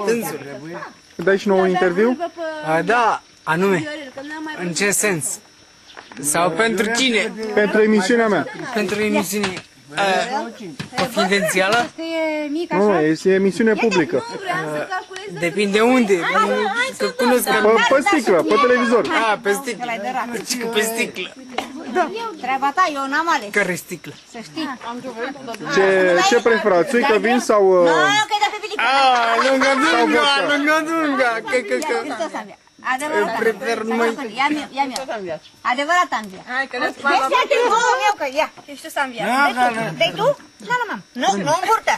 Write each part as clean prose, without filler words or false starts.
dânsul. Dai și nou un interviu? Da, anume. În ce sens? Sau pentru cine? Pentru emisiunea mea. Pentru emisiune confidențială? Nu, este emisiune publică. Depinde unde. Că cunosc că... Pe sticlă, pe televizor. Pe sticlă. Pe sticlă. Treaba ta, eu n-am ales. Care sticlă? Să știi. Ce preferați? Țuică, vin sau... Nu, că e de pe bilică. Lungă dunga. Adevărat. Prefer numai... Ia-mi. Adevărat am via. Hai, că ne-ți fac. Eu, că ia. Ești tu să am via. Dai tu? Nu, mam. Nu în burtă.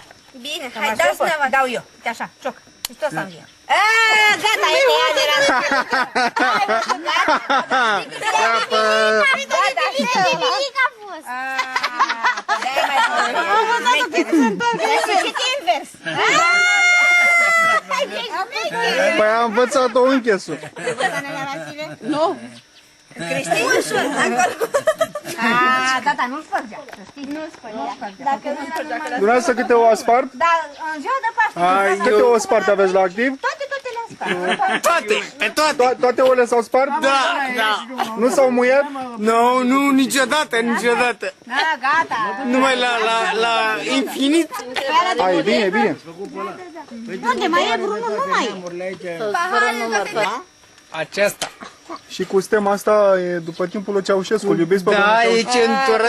Bine, hai, dați dumneavoastră. Dau eu. Uite așa, cioc. Ești tu să am via. Gata, e de ea de la... Bilic a fost. Și invers. Păi am învățat-o închesul. Nu. Creștin? Gata, nu-l spărgea. Nu-l spărgea. Dumneavoastră câte o spart? Da, în ziua de Paște. Câte o spart aveți la activ? Toate le-am spart. Toate, pe toate. Toate ouăle s-au spart? Da. Nu s-au muiat? Nu, niciodată. Da, gata. Numai la infinit. Hai, bine. Unde mai e Bruno? Nu mai e. Aceasta. Și cu stema asta e după timpul lui Ceaușescu. Îl iubiți pe domnul Da, Ceaușescu? e centură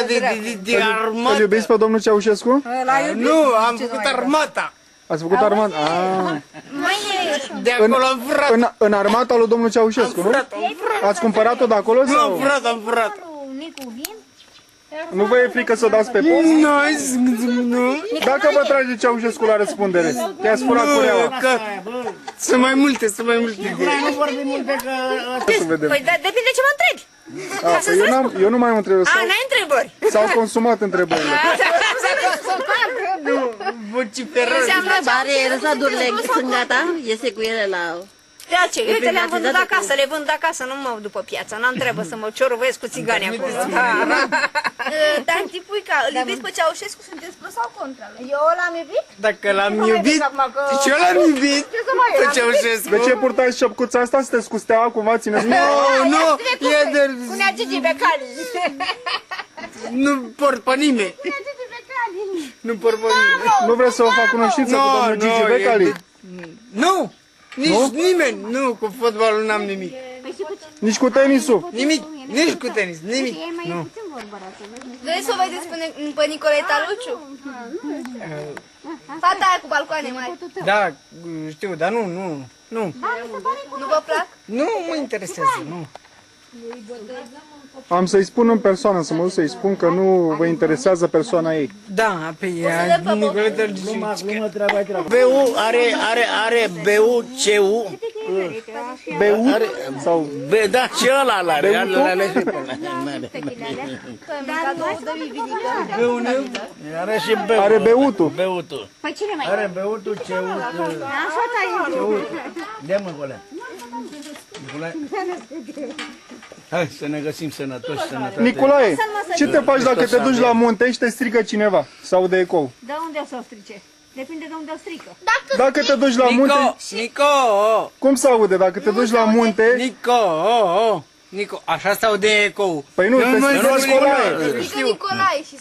de Îl armată. iubiți pe domnul Ceaușescu? Nu, am făcut armata. Ați făcut armata? De acolo am furat. În armata lui domnul Ceaușescu, nu? Ați cumpărat-o de acolo? Nu, am furat. Nicu, vin? Nu vă e frică să dați pe post? Nu. Dacă vă trage Ceaușescu la răspundere, te-ați furat cureaua. Că sunt mai multe. Să vedem. Păi, depinde ce mă întrebi. Păi eu nu mai am întrebări. N-ai întrebări. S-au consumat întrebările. Nu, vociferări. Întrebare, răsadurile sunt gata? Iese cu ele la... De ce? Uite, le-am vândut acasă, le vând acasă, nu mă după piață, n-am trebuie să mă ciorovesc cu țigani acolo. Tanti Puica, îl iubiți pe Ceaușescu, sunteți pro sau contra? Eu l-am iubit? Dacă l-am iubit, și eu l-am iubit pe Ceaușescu. De ce purtați șăpcuța asta? Sunteți cu steaua cumva? Țineți? Nu, e de... Punea Gigi Becali. Nu port pe nimeni. Nu port pe nimeni. Nu vreți să vă fac cunoștință cu domnul Gigi Becali? Nu! Nici nimeni! Nu, cu fotbalul n-am nimic. Nici cu tenisul? Nimic, nici cu tenis, nimic. Nu. Vreți să o vedeți pe Nicoleta Luciu? Fata aia cu balcoane mari. Da, știu, dar nu. Nu vă plac? Nu mă interesează, nu. Am să-i spun în persoană, să mă duc să-i spun că nu vă interesează persoana ei. Da, pe ea, Nicoleta Luciu. BU are BU, CU. BU? Sau... Da, ce ăla are. Are și BU. Are beutul. Beutul. Păi cine mai Are beutul, CU. Dă-mă, Nicolae. Hai să ne găsim sănătoși, sănătate. Nicolae, ce te faci dacă te duci la munte și te strică cineva? Sau de ecou? De unde o să o strice? Depinde de unde o strică. Dacă te duci la munte... Nico! Cum se aude? Dacă te duci la munte... Nico, așa sau de ecou? Păi nu, te strică Nicolae. Zice Nicolae și...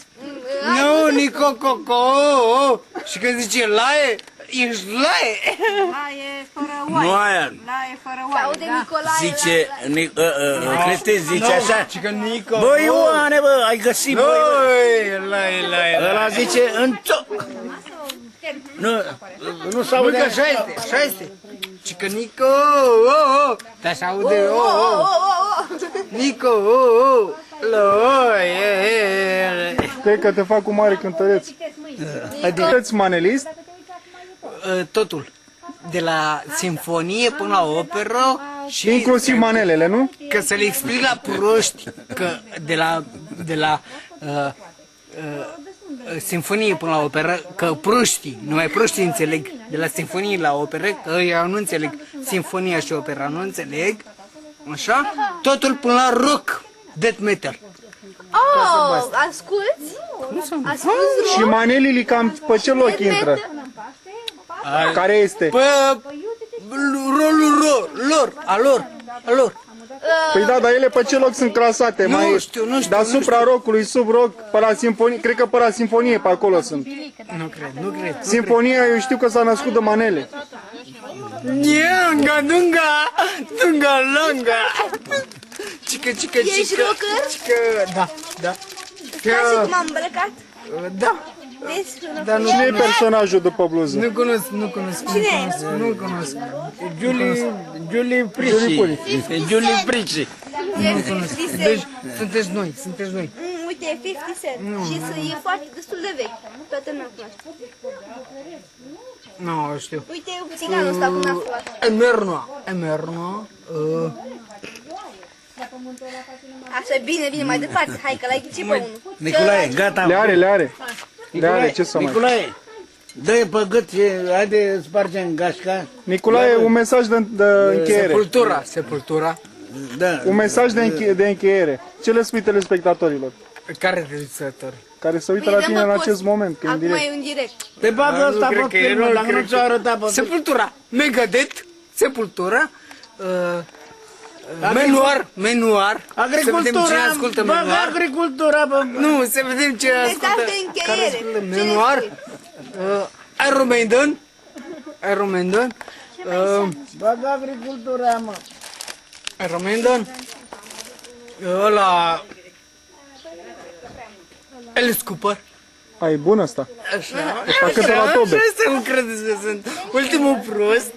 Nu, Nico, coco! Și când zice laie, ești laie! Laie fără oaie. Nu aia. Laie fără Se oaie, aude da. Nicolae. Zice, Cretin zice așa. Și că Nico... Bă, Ioane, bă, ai găsit, bă. Laie. Ăla zice, nu s-aude. Uite, așa este. Și că Nico, dar se aude, Nico, Cred că te fac cu mare cântăreț. Sunteți manelist? totul. De la simfonie până la operă și... Inclusiv manelele, nu? Că să le explic la proști că de la simfonie până la operă, că proștii, numai proștii înțeleg, de la simfonie la operă, că ăia nu înțeleg simfonia și opera, nu înțeleg, așa, totul până la rock, death metal. Oh, asculți? Asculți Și manelile cam pe ce loc intră? Care este? Pe rolul lor, a lor. Păi da, dar ele pe ce loc sunt clasate? Nu știu. Deasupra rocului, sub roc, pe la sinfonie, cred că pe la sinfonie pe acolo sunt. Nu cred. Sinfonia, eu știu că s-a născut de manele. Dunga, longa. Cică. Ești rocker? Da. Ca și cum am îmbrăcat? Da. Vezi? Dar nu Cine e personajul după bluză? Nu cunosc. Julie Prici. Julie Prici. Nu cunosc. Deci, sunteți noi. Uite, e 50 Cent. Și e foarte destul de vechi. Toată lumea cunoaște. Nu știu. Uite, țiganul ăsta cum a fost. Emerno. Așa, bine, mai departe. Hai că l-ai ghicit pe unul. Nicolae, gata. Le are, ce să mai... Nicolae, dă-i pe gât și haide spargem gașca. Nicolae, un mesaj de încheiere. Sepultura. Da. Un mesaj de încheiere. Ce le spui telespectatorilor? Care telespectatori? Care se uită la tine în acest moment, că e în Acum direct. e în direct. Pe bagă ăsta pe filmă, dacă nu ți-o arătat pe... Sepultura. Megadeth. Sepultura. Menuar. Să vedem cine ascultă Bagă Menuar. agricultura, bă. Nu, să vedem ce ascultă. Mesaj de încheiere. Menuar. Iron Maiden. Bagă agricultura, mă. Iron Maiden. Ăla... Alice Cooper. Ai, bun ăsta. Așa. cântă la tobe. Să nu credeți că sunt ultimul prost.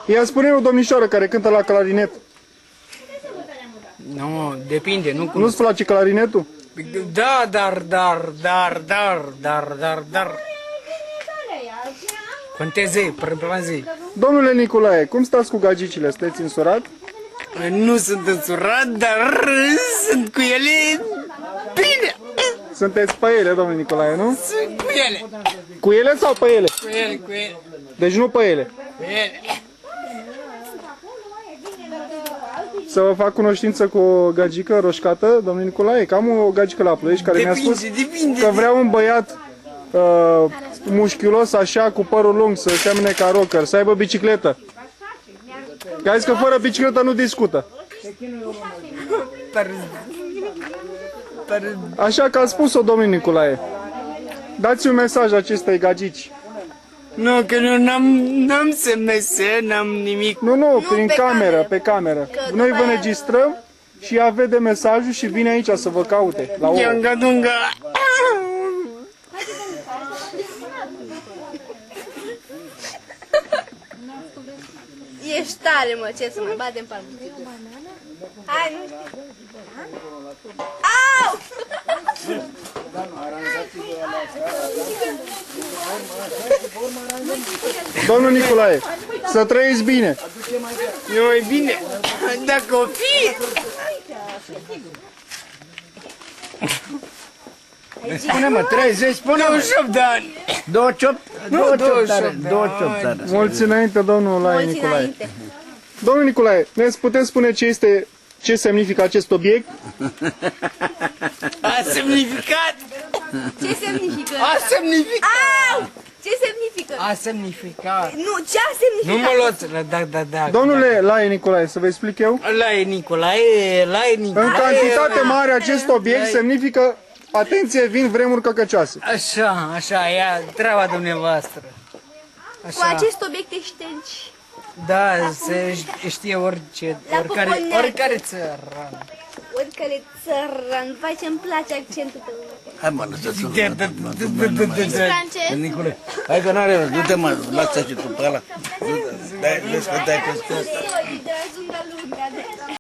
Ia spune o domnișoară care cântă la clarinet. Nu, depinde, nu Nu-ți place clarinetul? Da, dar. Conteze, prăplanzi. Domnule Nicolae, cum stați cu gagicile? Sunteți însurat? Nu sunt însurat, dar sunt cu ele bine. Sunteți pe ele, domnule Nicolae, nu? Sunt cu ele. Cu ele sau pe ele? Cu ele. Deci nu pe ele. Cu ele. Să vă fac cunoștință cu o gagică roșcată, domnule Nicolae, că am o gagică la Ploiești care mi-a spus că vrea un băiat mușchiulos așa, cu părul lung, să seamene ca rocker, să aibă bicicletă. Că a zis că fără bicicletă nu discută. Așa că a spus-o domnul Nicolae. Dați un mesaj acestei gagici. Nu, că nu n-am SMS, n-am nimic. Nu, prin pe cameră, cameră. pe cameră. Că Noi după vă aia- înregistrăm și ea vede mesajul și vine aici să vă caute. La ouă. Dunga. Ești tare, mă, ce să mai batem palmă. Hai, nu știu. Au! Domnul Nicolae, să trăiți bine. Eu e bine. Dacă o fi. Spune-mă, 30, spune-mă. 28 de ani. 28 are. Mulți înainte, domnul Mulți Nicolae. înainte. Domnul Nicolae, ne puteți spune ce semnifică acest obiect? A semnificat. Ce semnifică? A semnificat. Au! Ce semnifică? A semnificat. Nu, ce a semnificat? Nu mă luați. Da. Domnule Laie Nicolae, să vă explic eu. La e Nicolae. În cantitate mare acest obiect semnifică, atenție, vin vremuri căcăcioase. Așa, e treaba dumneavoastră. Cu acest obiect te ștergi. Da, se știe orice, La oricare țăran. Oricare țăran, vai ce-mi place accentul tău. Hai mă, lăsați-l. Francez? Nicolae, hai că n-are rost, du-te mă, lasă și tu pe ăla. Du-te, dai, vezi că dai peste ăsta.